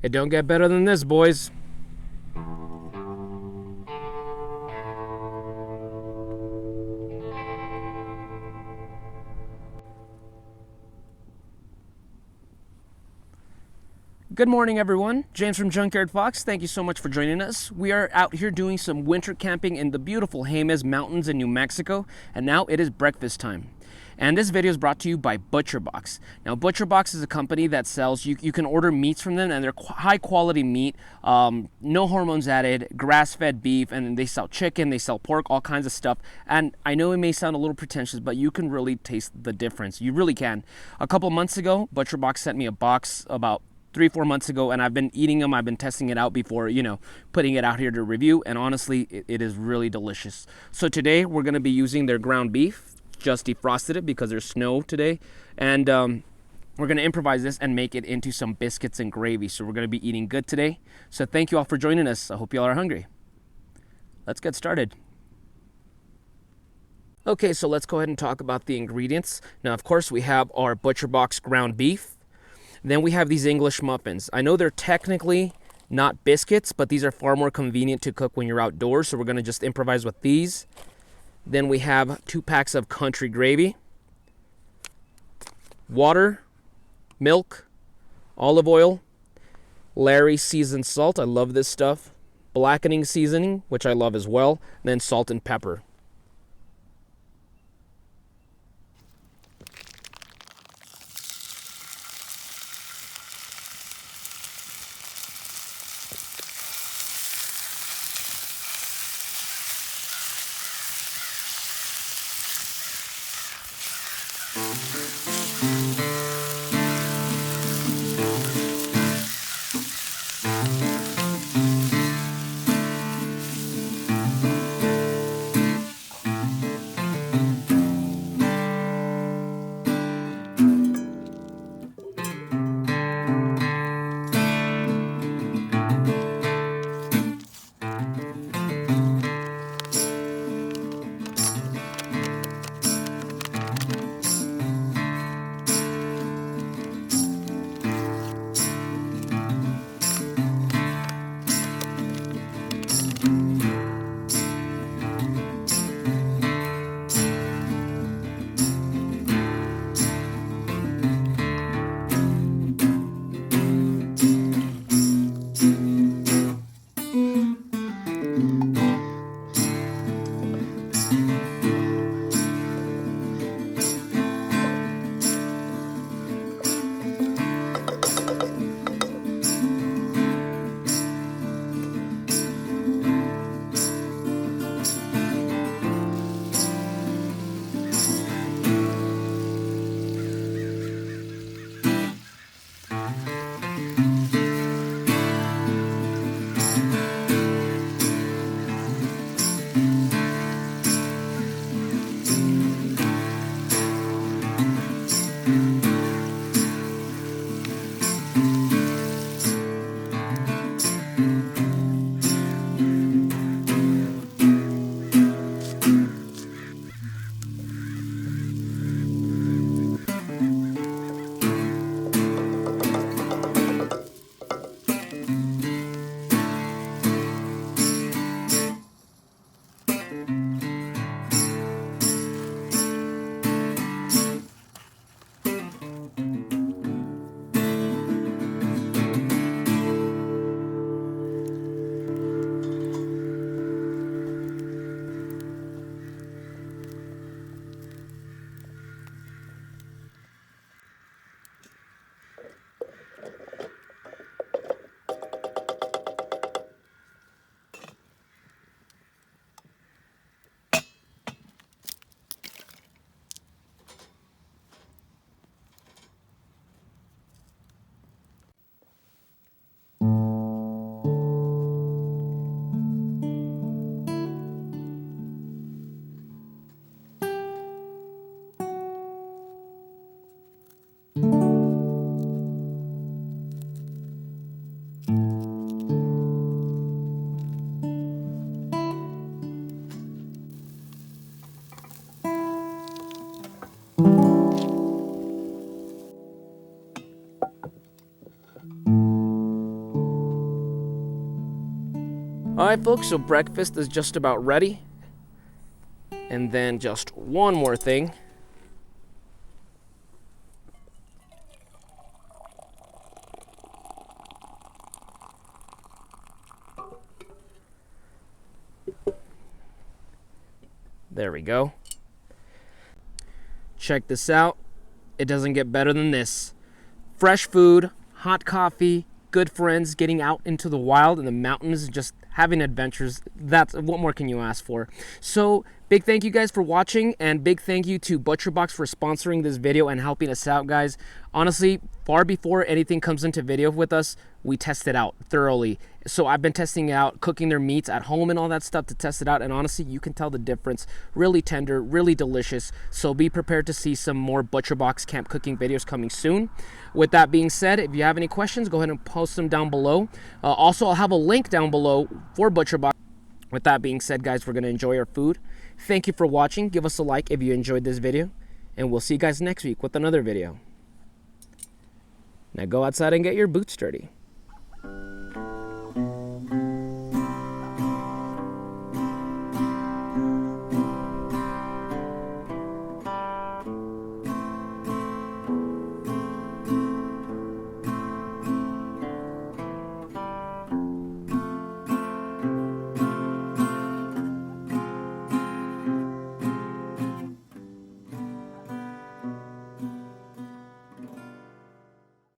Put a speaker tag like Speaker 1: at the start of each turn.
Speaker 1: It don't get better than this, boys. Good morning, everyone. James from Junkyard Fox. Thank you so much for joining us. We are out here doing some winter camping in the beautiful Jemez Mountains in New Mexico, and now it is breakfast time. And this video is brought to you by ButcherBox. Now, ButcherBox is a company that sells, you can order meats from them, and they're high quality meat, no hormones added, grass-fed beef, and they sell chicken, they sell pork, all kinds of stuff. And I know it may sound a little pretentious, but you can really taste the difference. You really can. A couple months ago, ButcherBox sent me a box about 3-4 months ago, and I've been eating them. I've been testing it out before, putting it out here to review, and honestly, it is really delicious. So today we're going to be using their ground beef. Just defrosted it because there's snow today, and we're going to improvise this and make it into some biscuits and gravy. So we're going to be eating good today. So thank you all for joining us. I hope you all are hungry. Let's get started. Okay, so let's go ahead and talk about the ingredients. Now, of course, we have our ButcherBox ground beef. Then we have these English muffins. I know they're technically not biscuits, but these are far more convenient to cook when you're outdoors, so we're going to just improvise with these. Then we have 2 packs of country gravy, water, milk, olive oil, Larry seasoned salt, I love this stuff, blackening seasoning, which I love as well, and then salt and pepper. Alright folks, so breakfast is just about ready. And then just one more thing. There we go. Check this out. It doesn't get better than this. Fresh food, hot coffee, good friends, getting out into the wild in the mountains, just having adventures. That's what more can you ask for? So big thank you guys for watching, and big thank you to ButcherBox for sponsoring this video and helping us out, guys. Honestly, far before anything comes into video with us, we test it out thoroughly. So I've been testing out, cooking their meats at home and all that stuff to test it out, and honestly, you can tell the difference. Really tender, really delicious. So be prepared to see some more ButcherBox camp cooking videos coming soon. With that being said, if you have any questions, go ahead and post them down below. Also, I'll have a link down below for ButcherBox. With that being said, guys, we're going to enjoy our food. Thank you for watching. Give us a like if you enjoyed this video, and we'll see you guys next week with another video. Now go outside and get your boots dirty.